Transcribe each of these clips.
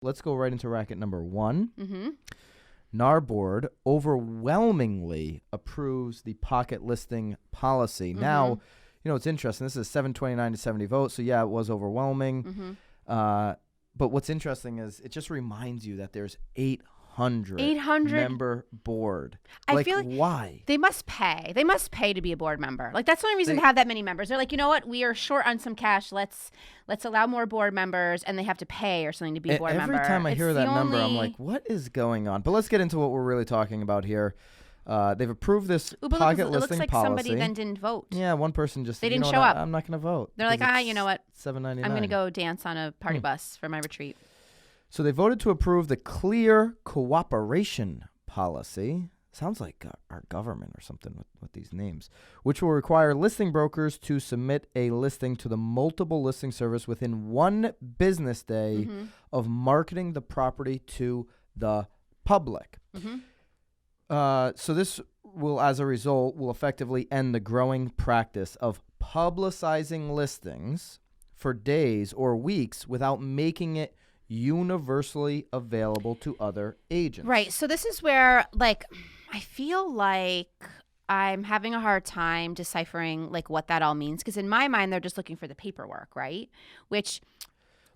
Let's go right into racket number 1. Mm-hmm. NAR board overwhelmingly approves the pocket listing policy. Mm-hmm. Now, it's interesting. This is 729 to 70 votes. So, yeah, it was overwhelming. Mm-hmm. But what's interesting is it just reminds you that there's 800 member board. I feel like why? They must pay. They must pay to be a board member. Like, that's the only reason to have that many members. They're like, you know what? We are short on some cash. Let's allow more board members, and they have to pay or something to be a board member. Every time I hear that number, I'm like, what is going on? But let's get into what we're really talking about here. They've approved this pocket listing policy. It looks like somebody then didn't vote. Yeah, one person just they didn't show up. I'm not going to vote. They're like, you know what? $7.99. I'm going to go dance on a party bus for my retreat. So they voted to approve the clear cooperation policy. Sounds like our government or something with these names, which will require listing brokers to submit a listing to the multiple listing service within 1 business day of marketing the property to the public. Mm-hmm. So this will, as a result, will effectively end the growing practice of publicizing listings for days or weeks without making it universally available to other agents. Right. So this is where, I feel like I'm having a hard time deciphering, what that all means. Because in my mind, they're just looking for the paperwork, right?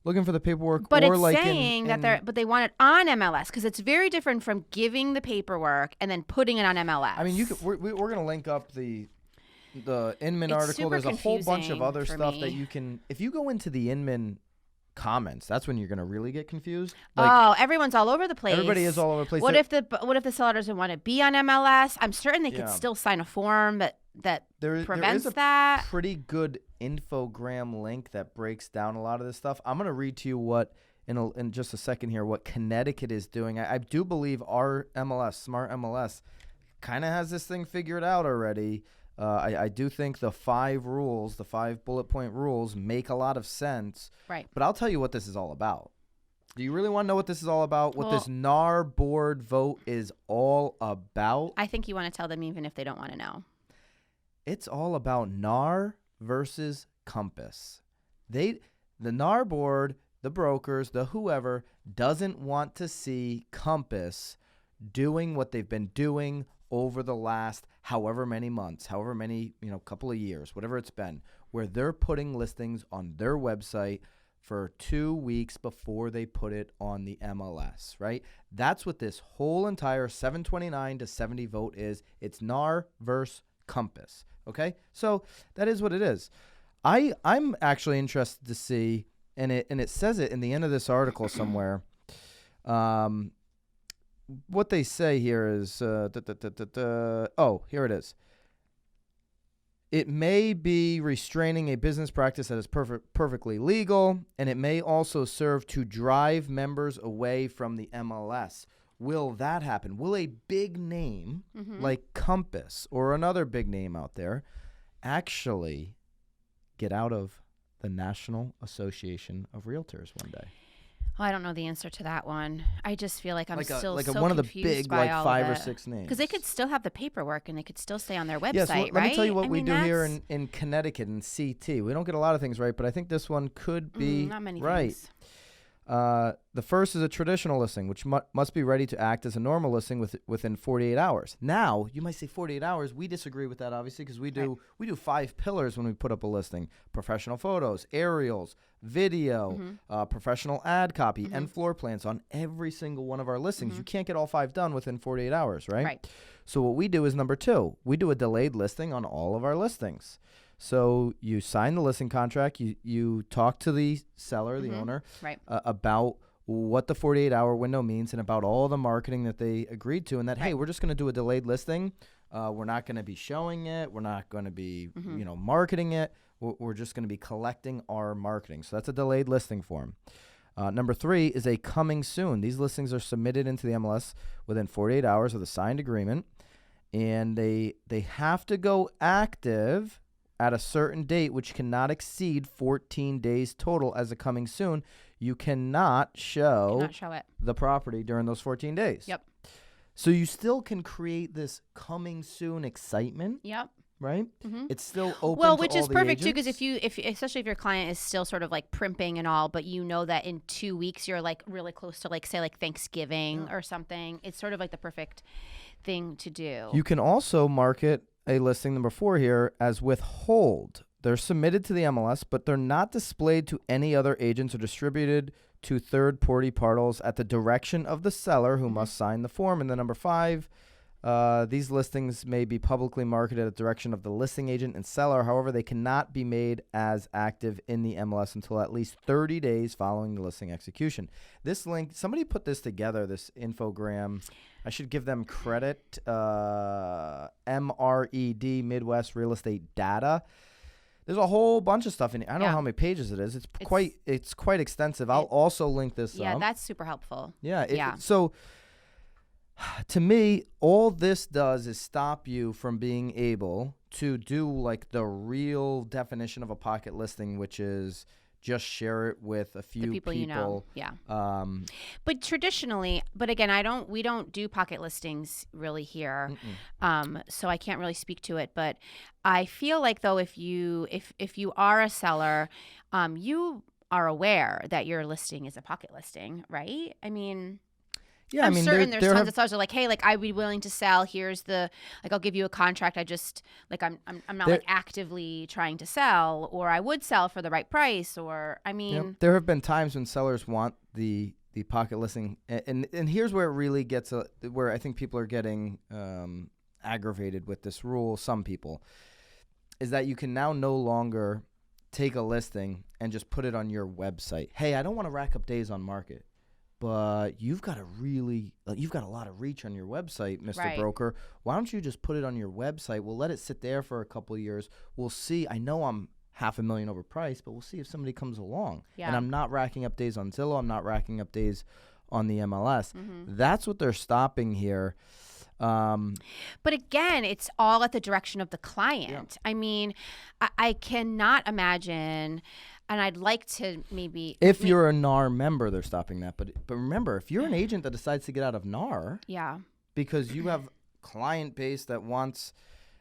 Looking for the paperwork, but or it's saying but they want it on MLS, because it's very different from giving the paperwork and then putting it on MLS. I mean, we're going to link up the Inman article. There's a whole bunch of other stuff that you can, if you go into the Inman comments, that's when you're going to really get confused. Everyone's all over the place. Everybody is all over the place. What if the seller doesn't want to be on MLS? I'm certain they could still sign a form that prevents that. There is a pretty good infogram link that breaks down a lot of this stuff. I'm going to read to you what in just a second here what Connecticut is doing. I do believe our MLS, Smart MLS, kind of has this thing figured out already. I do think the 5 bullet point rules make a lot of sense. Right. But I'll tell you what this is all about. Do you really want to know what this is all about? What this NAR board vote is all about? I think you want to tell them even if they don't want to know. It's all about NAR versus Compass. The NAR board, the brokers, the whoever, doesn't want to see Compass doing what they've been doing over the last however many months, however many, couple of years, whatever it's been, where they're putting listings on their website for 2 weeks before they put it on the MLS, right? That's what this whole entire 729 to 70 vote is. It's NAR versus Compass, okay? So that is what it is. I'm actually interested to see, and it says it in the end of this article somewhere, what they say here is, here it is. It may be restraining a business practice that is perfectly legal, and it may also serve to drive members away from the MLS. Will that happen? Will a big name like Compass or another big name out there actually get out of the National Association of Realtors one day? I don't know the answer to that one. I just feel like I'm still so one of the confused big by all 5 of or it. 6 names. Because they could still have the paperwork and they could still stay on their website, yes, well, right? Let me tell you what we do here in Connecticut in CT. We don't get a lot of things right, but I think this one could be not many right. things. The first is a traditional listing, which must be ready to act as a normal listing within 48 hours. Now, you might say 48 hours. We disagree with that, obviously, because we do 5 pillars when we put up a listing: professional photos, aerials, video, professional ad copy, and floor plans on every single one of our listings. You can't get all 5 done within 48 hours, right? Right. So what we do is number 2. We do a delayed listing on all of our listings. So you sign the listing contract, you talk to the seller, the owner, right. About what the 48-hour window means and about all the marketing that they agreed to, and that, hey, we're just going to do a delayed listing. We're not going to be showing it. We're not going to be, marketing it. We're just going to be collecting our marketing. So that's a delayed listing form. Number 3 is a coming soon. These listings are submitted into the MLS within 48 hours of the signed agreement, and they have to go active at a certain date, which cannot exceed 14 days total as a coming soon. You cannot show it. The property during those 14 days. Yep. So you still can create this coming soon excitement. Yep. right? It's still open Well, to which all is the perfect too, agents. because especially if your client is still sort of like primping and all, but you know that in 2 weeks you're like really close to like say like Thanksgiving or something, it's sort of like the perfect thing to do. You can also market a listing number 4 here as withhold. They're submitted to the MLS, but they're not displayed to any other agents or distributed to third-party parties at the direction of the seller who must sign the form. And then number 5, these listings may be publicly marketed at the direction of the listing agent and seller. However, they cannot be made as active in the MLS until at least 30 days following the listing execution. This link, somebody put this together, this infogram. I should give them credit. MRED, Midwest Real Estate Data. There's a whole bunch of stuff in it. I don't know how many pages it is. It's quite extensive. I'll also link this up. Yeah, that's super helpful. Yeah. So to me, all this does is stop you from being able to do like the real definition of a pocket listing, which is just share it with a few people you know. Yeah. But traditionally, but again, we don't do pocket listings really here. So I can't really speak to it, but I feel like though if you are a seller, you are aware that your listing is a pocket listing, right? I mean, yeah, I'm certain there's tons of sellers who are like, hey, like I'd be willing to sell. Here's the I'll give you a contract. I just like I'm not like actively trying to sell, or I would sell for the right price, or I mean, there have been times when sellers want the pocket listing, and here's where it really gets where I think people are getting aggravated with this rule. Some people is that you can now no longer take a listing and just put it on your website. Hey, I don't want to rack up days on market. But you've got a lot of reach on your website, Mr. Broker. Why don't you just put it on your website? We'll let it sit there for a couple of years. We'll see. I know I'm $500,000 overpriced, but we'll see if somebody comes along. Yeah. And I'm not racking up days on Zillow. I'm not racking up days on the MLS. That's what they're stopping here. But again, it's all at the direction of the client. Yeah. I mean, I cannot imagine. And I'd like to maybe... If you're a NAR member, they're stopping that. But remember, if you're an agent that decides to get out of NAR... Yeah. Because you have client base that wants,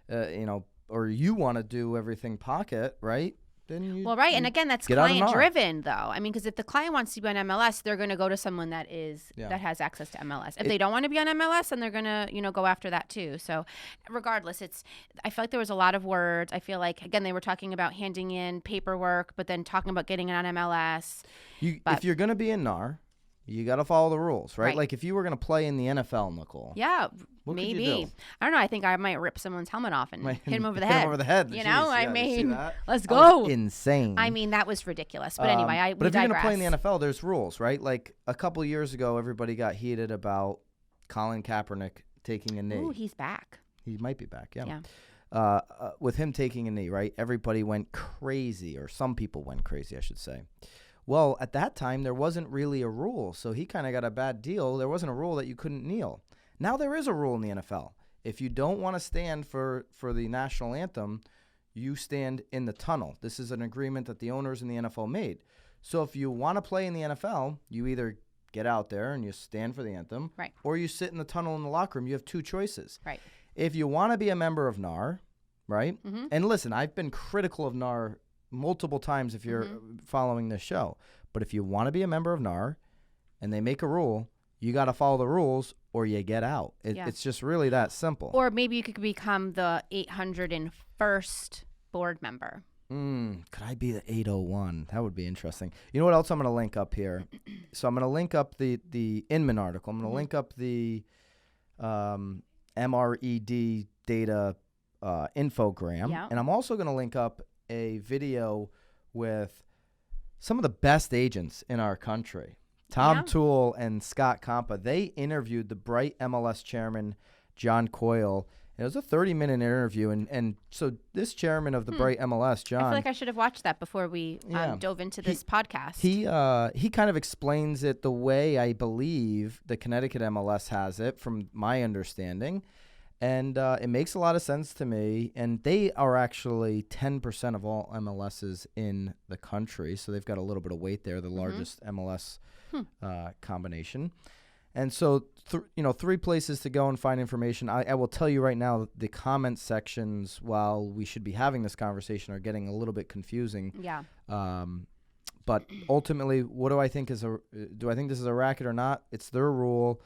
or you want to do everything pocket, right? Then you... Well, right. And again, that's client-driven, though. I mean, because if the client wants to be on MLS, they're going to go to someone that has access to MLS. If they don't want to be on MLS, then they're going to, go after that, too. So regardless, I feel like there was a lot of words. I feel like, again, they were talking about handing in paperwork, but then talking about getting it on MLS. If you're going to be in NAR, you got to follow the rules, right? Like if you were going to play in the NFL, Nicole. Yeah, what maybe. Could you do? I don't know. I think I might rip someone's helmet off and hit him over the head. Hit him over the head. You know, I mean, let's go. Insane. I mean, that was ridiculous. But anyway, but if you're going to play in the NFL, there's rules, right? Like a couple years ago, everybody got heated about Colin Kaepernick taking a knee. Ooh, he's back. He might be back, yeah. With him taking a knee, right? Everybody went crazy, or some people went crazy, I should say. Well, at that time, there wasn't really a rule, so he kind of got a bad deal. There wasn't a rule that you couldn't kneel. Now there is a rule in the NFL. If you don't want to stand for the national anthem, you stand in the tunnel. This is an agreement that the owners in the NFL made. So if you want to play in the NFL, you either get out there and you stand for the anthem, right, or you sit in the tunnel in the locker room. You have two choices. Right. If you want to be a member of NAR, right, and listen, I've been critical of NAR multiple times if you're following this show. But if you want to be a member of NAR and they make a rule, you got to follow the rules or you get out. It's just really that simple. Or maybe you could become the 801st board member. Could I be the 801? That would be interesting. You know what else I'm going to link up here? So I'm going to link up the Inman article. I'm going to link up the MRED data infogram. Yeah. And I'm also going to link up a video with some of the best agents in our country. Tom Toole and Scott Compa. They interviewed the Bright MLS chairman, John Coyle. It was a 30-minute interview. And so this chairman of the Bright MLS, John... I feel like I should have watched that before we dove into this podcast. He kind of explains it the way I believe the Connecticut MLS has it, from my understanding. And it makes a lot of sense to me. And they are actually 10% of all MLSs in the country. So they've got a little bit of weight there, the largest MLS combination. And so, 3 places to go and find information. I will tell you right now, the comment sections, while we should be having this conversation, are getting a little bit confusing. Yeah. But ultimately, what do I think do I think this is a racket or not? It's their rule.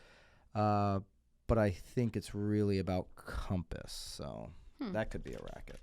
But I think it's really about Compass. So that could be a racket.